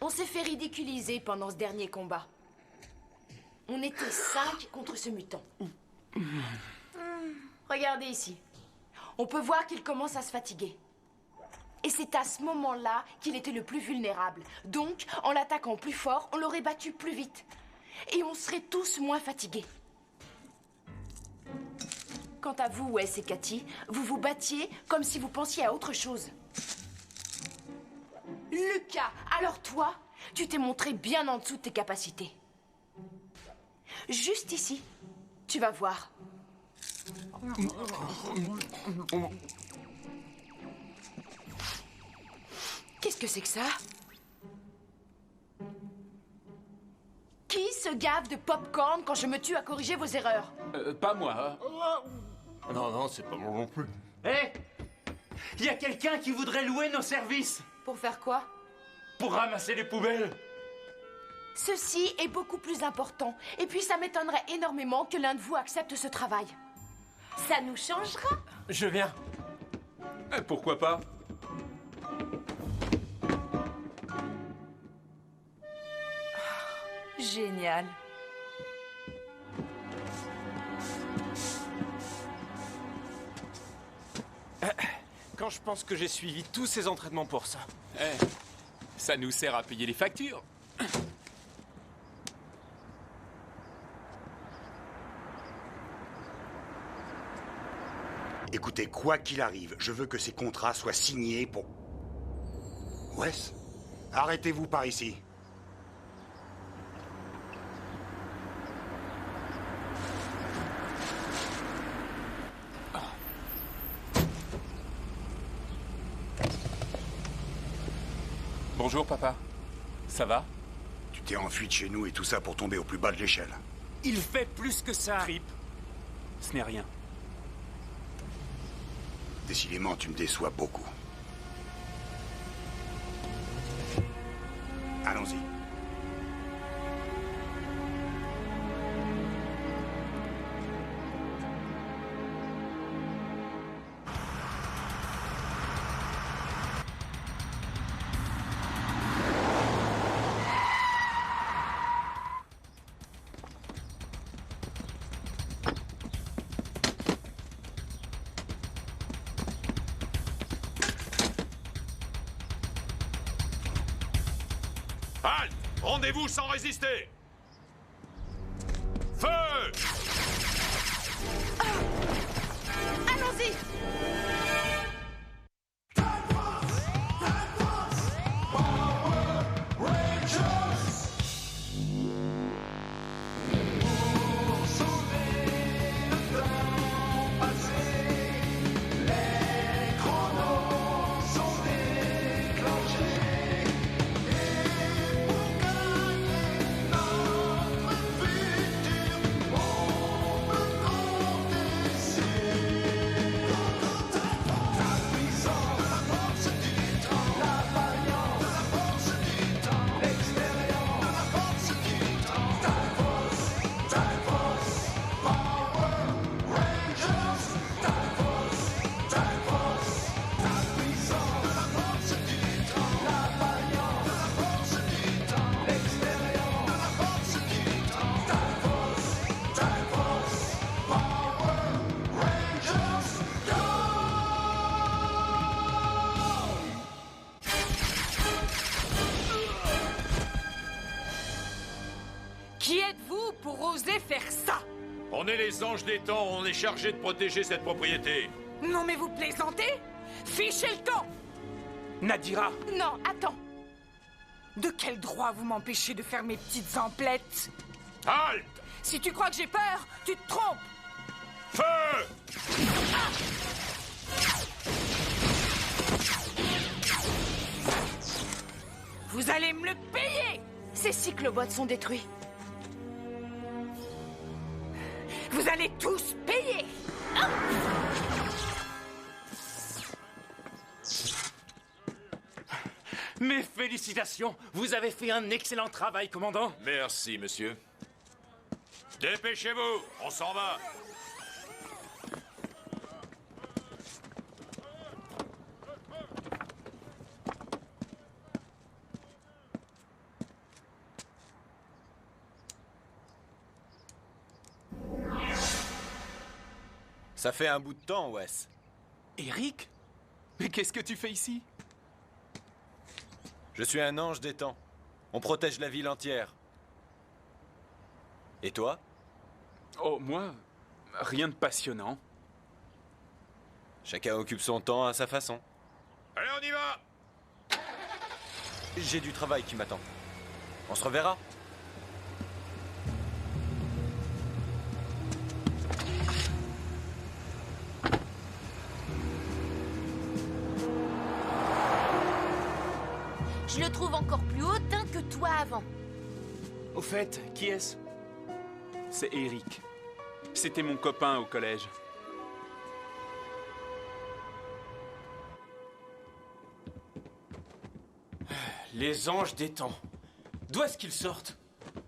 On s'est fait ridiculiser pendant ce dernier combat. On était 5 contre ce mutant. Regardez ici. On peut voir qu'il commence à se fatiguer. Et c'est à ce moment-là qu'il était le plus vulnérable. Donc, en l'attaquant plus fort, on l'aurait battu plus vite. Et on serait tous moins fatigués. Quant à vous, Wes et Cathy, vous vous battiez comme si vous pensiez à autre chose. Lucas, alors toi, tu t'es montré bien en dessous de tes capacités. Juste ici, tu vas voir. Qu'est-ce que c'est que ça? Qui se gave de pop-corn quand je me tue à corriger vos erreurs? Pas moi. Non, c'est pas moi non plus. Hé! Il y a quelqu'un qui voudrait louer nos services Pour faire quoi? pour ramasser les poubelles. Ceci est beaucoup plus important. Et puis ça m'étonnerait énormément que l'un de vous accepte ce travail. Ça nous changera. Je viens. Pourquoi pas? Génial. Quand je pense que j'ai suivi tous ces entraînements pour ça. Ça nous sert à payer les factures. Écoutez, quoi qu'il arrive, je veux que ces contrats soient signés pour... Wes, arrêtez-vous par ici. Bonjour, papa. Ça va? Tu t'es enfui de chez nous et tout ça pour tomber au plus bas de l'échelle. Il fait plus que ça. Trip. Ce n'est rien. Décidément, tu me déçois beaucoup. Allons-y. Halte! Rendez-vous sans résister! Feu! Allons-y. Qui êtes-vous pour oser faire ça? On est les anges des temps, on est chargé de protéger cette propriété. Non mais vous plaisantez? Fichez le camp! Nadira! Non, attends. De quel droit vous m'empêchez de faire mes petites emplettes? Halte! Si tu crois que j'ai peur, tu te trompes. Feu! Vous allez me le payer! Ces cyclobots sont détruits. Vous allez tous payer! Mes félicitations! Vous avez fait un excellent travail, commandant! Merci, monsieur. Dépêchez-vous, on s'en va. Ça fait un bout de temps, Wes. Eric? Mais qu'est-ce que tu fais ici? Je suis un ange des temps. On protège la ville entière. Et toi? Oh, moi, rien de passionnant. Chacun occupe son temps à sa façon. Allez, on y va! J'ai du travail qui m'attend. On se reverra? Je le trouve encore plus hautain que toi avant. Au fait, qui est-ce? C'est Eric. C'était mon copain au collège. Les anges des temps. D'où est-ce qu'ils sortent?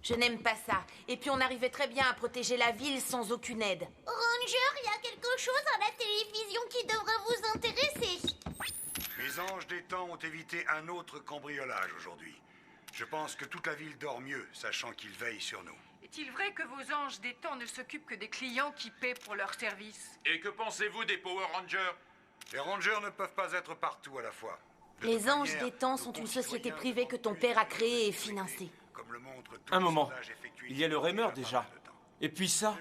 Je n'aime pas ça. Et puis on arrivait très bien à protéger la ville sans aucune aide. Ranger, il y a quelque chose à la télévision qui devrait vous intéresser. Les anges des temps ont évité un autre cambriolage aujourd'hui. Je pense que toute la ville dort mieux, sachant qu'ils veillent sur nous. Est-il vrai que vos anges des temps ne s'occupent que des clients qui paient pour leur service? Et que pensez-vous des Power Rangers? Les rangers ne peuvent pas être partout à la fois. De Les toute anges manière, des temps nos sont une concitoyens société privée que ton devront père a plus créée et de financée. comme le montrent tous Un les moment. sondages effectués Il y a le il y rumeur pas déjà. mal de temps. Et puis ça?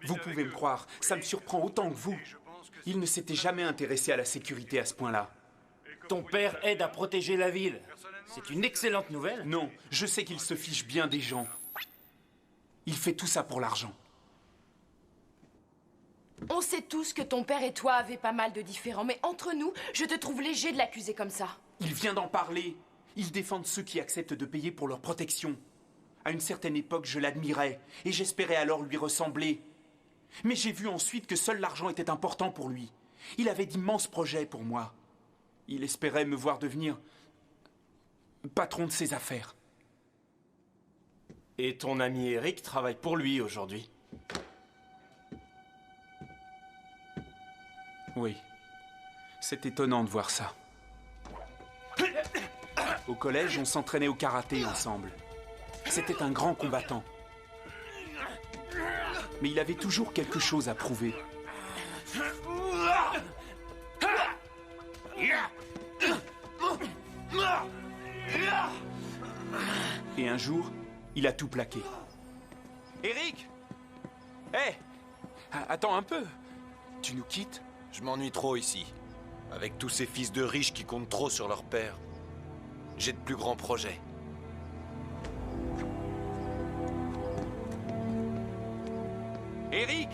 Vous pouvez me croire, ça me surprend autant que vous. Je pense que Il ne s'était jamais intéressé à la sécurité à ce point-là. Ton père aide à protéger la ville. C'est une excellente nouvelle. Non, je sais qu'il se fiche bien des gens. Il fait tout ça pour l'argent. On sait tous que ton père et toi avez pas mal de différends, mais entre nous, je te trouve léger de l'accuser comme ça. Il vient d'en parler. Ils défendent ceux qui acceptent de payer pour leur protection. À une certaine époque, je l'admirais, et j'espérais alors lui ressembler. Mais j'ai vu ensuite que seul l'argent était important pour lui. Il avait d'immenses projets pour moi. Il espérait me voir devenir patron de ses affaires. Et ton ami Eric travaille pour lui aujourd'hui. Oui. C'est étonnant de voir ça. Au collège, on s'entraînait au karaté ensemble. C'était un grand combattant. Mais il avait toujours quelque chose à prouver. Et un jour, il a tout plaqué. Eric! Hé! Attends un peu. Tu nous quittes? Je m'ennuie trop ici. Avec tous ces fils de riches qui comptent trop sur leur père. J'ai de plus grands projets. Eric!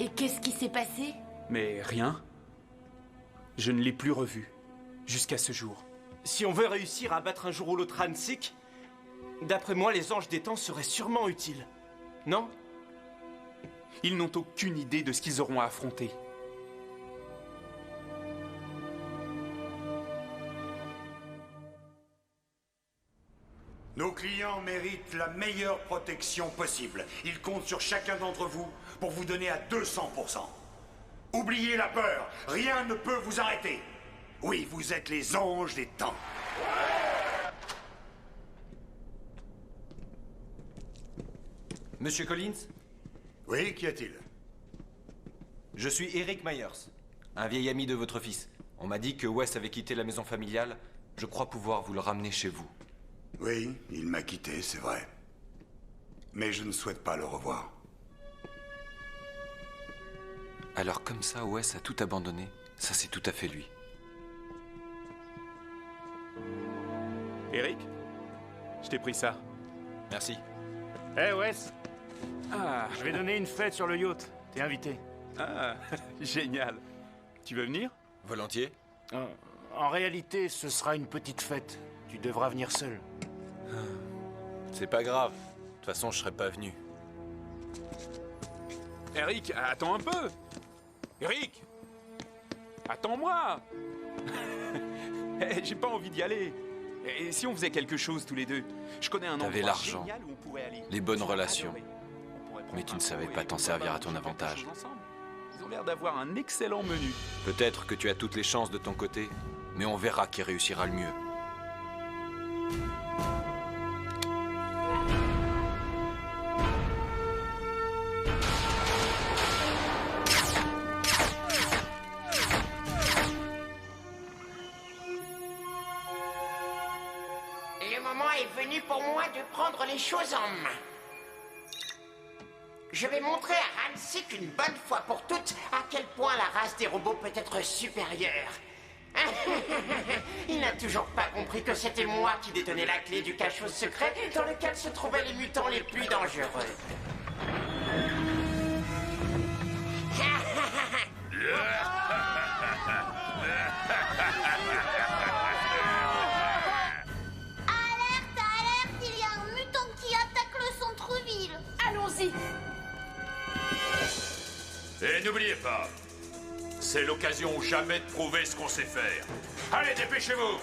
Et qu'est-ce qui s'est passé? Mais rien. Je ne l'ai plus revu. Jusqu'à ce jour. Si on veut réussir à battre un jour ou l'autre Hansik, d'après moi, les anges des temps seraient sûrement utiles. Non? Ils n'ont aucune idée de ce qu'ils auront à affronter. Nos clients méritent la meilleure protection possible. Ils comptent sur chacun d'entre vous pour vous donner à 200%. Oubliez la peur, rien ne peut vous arrêter. Oui, vous êtes les anges des temps. Monsieur Collins? Oui, qu'y a-t-il? Je suis Eric Myers, un vieil ami de votre fils. On m'a dit que Wes avait quitté la maison familiale. Je crois pouvoir vous le ramener chez vous. Oui, il m'a quitté, c'est vrai. Mais je ne souhaite pas le revoir. Alors comme ça, Wes a tout abandonné. Ça, c'est tout à fait lui. Eric? Je t'ai pris ça. Merci. Eh Wes, Ah, je vais donner une fête sur le yacht. T'es invité. ah, génial. Tu veux venir? Volontiers. En réalité, ce sera une petite fête. Tu devras venir seul. C'est pas grave. De toute façon, je serais pas venu. Eric, attends un peu. Eric! Attends-moi. J'ai pas envie d'y aller. Et si on faisait quelque chose tous les deux? Je connais un T'avais endroit l'argent, génial où on pourrait aller. les bonnes Ils ont relations. adoré. On pourrait prendre Mais tu un ne savais pot pas et t'en pourquoi servir pas à ton manger quelque avantage. chose ensemble. Ils ont l'air d'avoir un excellent menu. Peut-être que tu as toutes les chances de ton côté, mais on verra qui réussira le mieux. venu pour moi de prendre les choses en main. Je vais montrer à Ransik une bonne fois pour toutes à quel point la race des robots peut être supérieure. Il n'a toujours pas compris que c'était moi qui détenais la clé du cachot secret dans lequel se trouvaient les mutants les plus dangereux. Alerte, alerte, il y a un mutant qui attaque le centre-ville. Allons-y. Et n'oubliez pas, c'est l'occasion ou jamais de prouver ce qu'on sait faire. Allez, dépêchez-vous!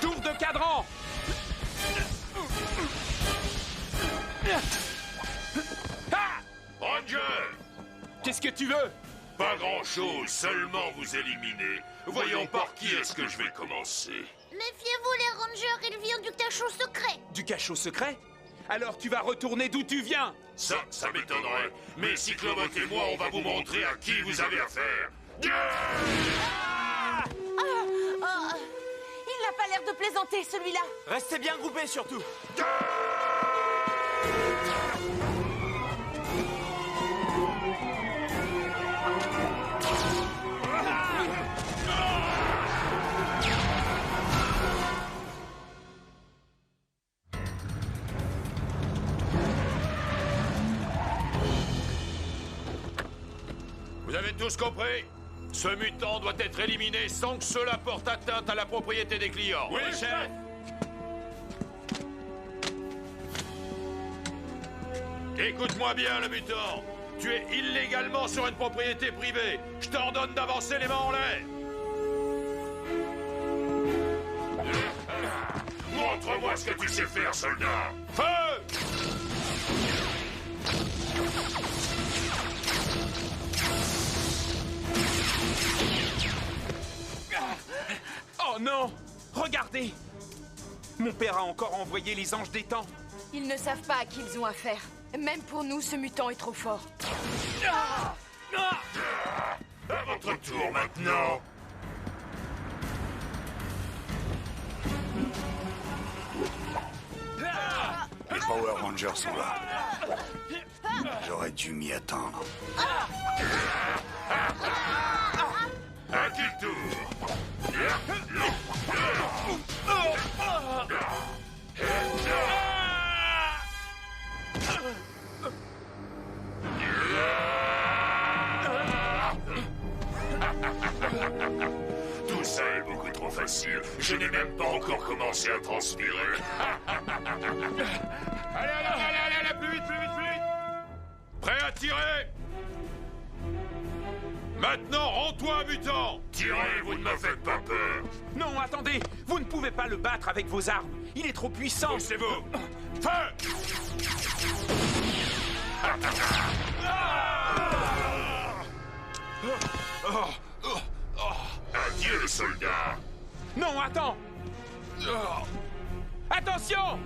Tour de cadran. Ranger! Qu'est-ce que tu veux? Pas grand-chose, seulement vous éliminer. Voyons par qui est-ce que je vais commencer. Méfiez-vous les rangers, il vient du cachot secret. Du cachot secret? Alors tu vas retourner d'où tu viens? Ça m'étonnerait. Mais Cyclobot et moi, on va vous montrer à qui vous avez affaire. Il n'a pas l'air de plaisanter, celui-là. Restez bien groupés, surtout. Vous avez tous compris? Ce mutant doit être éliminé sans que cela porte atteinte à la propriété des clients. Oui, chef. Écoute-moi bien, le mutant. Tu es illégalement sur une propriété privée. Je t'ordonne d'avancer les mains en l'air. Montre-moi ce que tu sais faire, soldat. Feu! Oh non! Regardez! Mon père a encore envoyé les anges des temps. Ils ne savent pas à qui ils ont affaire. Même pour nous, ce mutant est trop fort. À votre tour maintenant. Les Power Rangers sont là. J'aurais dû m'y attendre. À qui le tour? Tout ça est beaucoup trop facile. Je n'ai même pas encore commencé à transpirer. Allez, plus vite, plus vite, plus vite. Prêt à tirer? Maintenant, rends-toi, mutant! Tirez, vous ne me faites pas peur! Non, attendez! Vous ne pouvez pas le battre avec vos armes! Il est trop puissant! Poussez-vous! Feu! Adieu, soldat! Non, attends! Attention!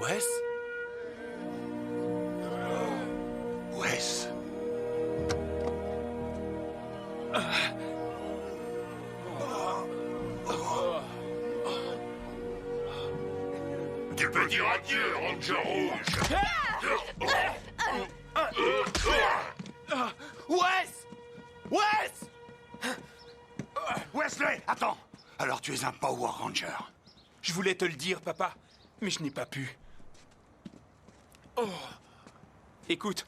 Wes? Wes. Tu peux dire adieu, Ranger Rouge! Wes! Wes! Wesley, attends! Alors tu es un Power Ranger. Je voulais te le dire, papa, mais je n'ai pas pu. Oh. Écoute,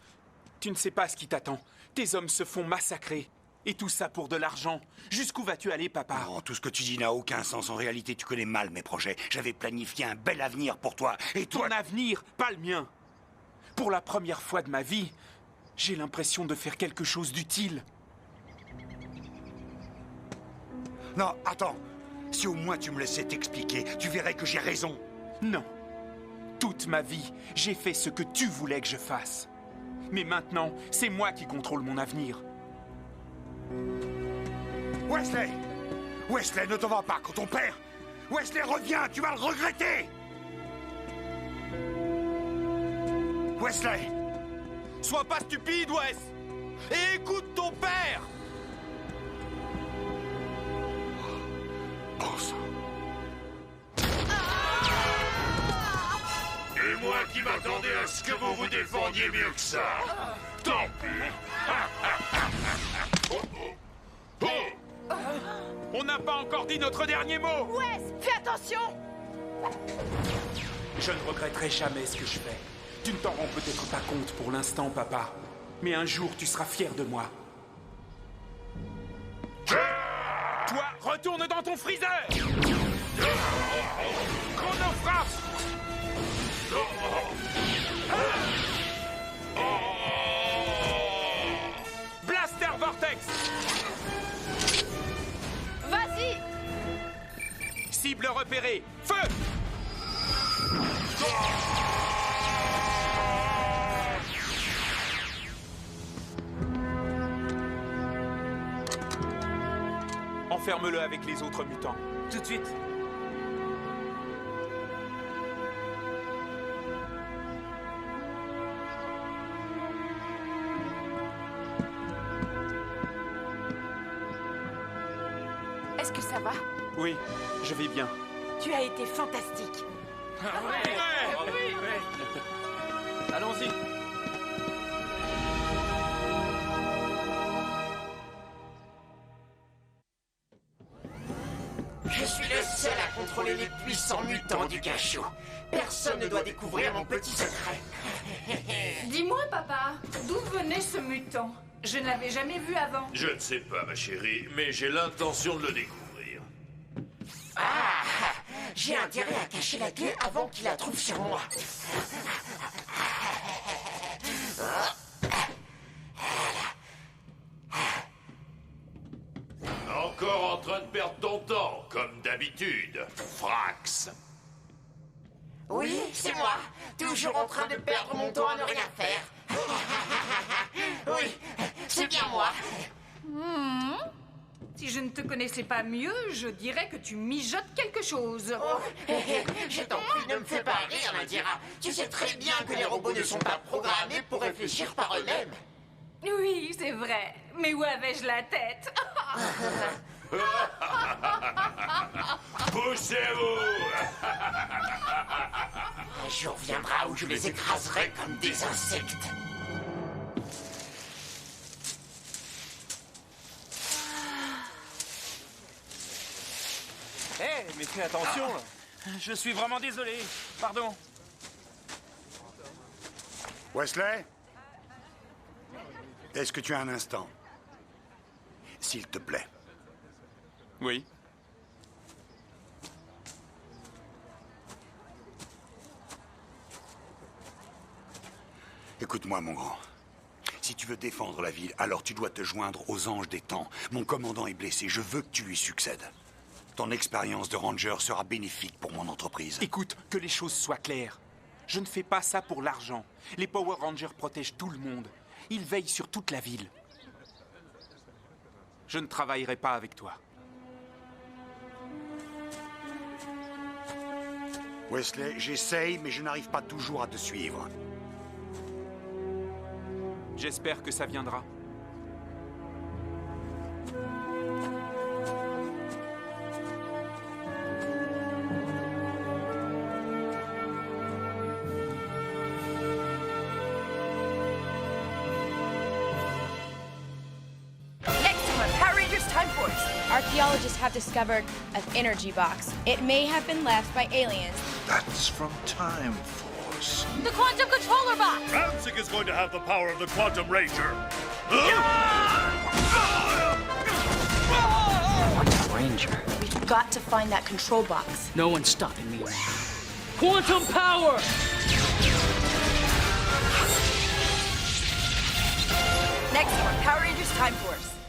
tu ne sais pas ce qui t'attend. Tes hommes se font massacrer. Et tout ça pour de l'argent. Jusqu'où vas-tu aller, papa? Non, tout ce que tu dis n'a aucun sens. En réalité, tu connais mal mes projets. J'avais planifié un bel avenir pour toi. Et toi... Ton avenir, pas le mien. Pour la première fois de ma vie, j'ai l'impression de faire quelque chose d'utile. Non, attends. Si au moins tu me laissais t'expliquer, tu verrais que j'ai raison. Non. Toute ma vie, j'ai fait ce que tu voulais que je fasse. Mais maintenant, c'est moi qui contrôle mon avenir. Wesley! Wesley, ne t'en va pas quand ton père... Wesley, reviens, tu vas le regretter! Wesley! Sois pas stupide, Wes! Et écoute ton père! Bon sang. Et moi qui m'attendais à ce que vous vous défendiez mieux que ça. Tant pis. On n'a pas encore dit notre dernier mot! Wes, fais attention! Je ne regretterai jamais ce que je fais. Tu ne t'en rends peut-être pas compte pour l'instant, papa. Mais un jour, tu seras fier de moi. Toi, retourne dans ton freezer! Chronofrappe! Blaster Vortex! Vas-y! Cible repérée! Feu! Enferme-le avec les autres mutants. Tout de suite. Est-ce que ça va? Oui, je vais bien. Tu as été fantastique. Allons-y. Je suis le seul à contrôler les puissants mutants du cachot. Personne ne doit découvrir mon petit secret. Dis-moi, papa, d'où venait ce mutant? Je ne l'avais jamais vu avant. Je ne sais pas, ma chérie, mais j'ai l'intention de le découvrir. Ah, j'ai intérêt à cacher la clé avant qu'il la trouve sur moi. Encore en train de perdre ton temps, comme d'habitude, Frax. Oui, c'est moi. Toujours en train de perdre mon temps à ne rien faire. Oui, c'est bien moi. Si je ne te connaissais pas mieux, je dirais que tu mijotes quelque chose. Oh, je t'en prie, ne me fais pas rire, Indira. Tu sais très bien que les robots ne sont pas programmés pour réfléchir par eux-mêmes. Oui, c'est vrai. Mais où avais-je la tête? Poussez-vous! Un jour viendra où je les écraserai comme des insectes. Hé, mais fais attention là. Je suis vraiment désolé. Pardon. Wesley? Est-ce que tu as un instant? S'il te plaît. Oui. Écoute-moi, mon grand. Si tu veux défendre la ville, alors tu dois te joindre aux anges des temps. Mon commandant est blessé, je veux que tu lui succèdes. Ton expérience de ranger sera bénéfique pour mon entreprise. Écoute, que les choses soient claires. Je ne fais pas ça pour l'argent. Les Power Rangers protègent tout le monde. Ils veillent sur toute la ville. Je ne travaillerai pas avec toi. Wesley, j'essaye, mais je n'arrive pas toujours à te suivre. J'espère que ça viendra. Next time on Power Rangers Time Force, our archaeologists have discovered an energy box. It may have been left by aliens. That's from Time Force. The quantum controller box! Rancic is going to have the power of the Quantum Ranger. Quantum Ranger. We've got to find that control box. No one's stopping me now. Quantum power! Next on Power Rangers Time Force.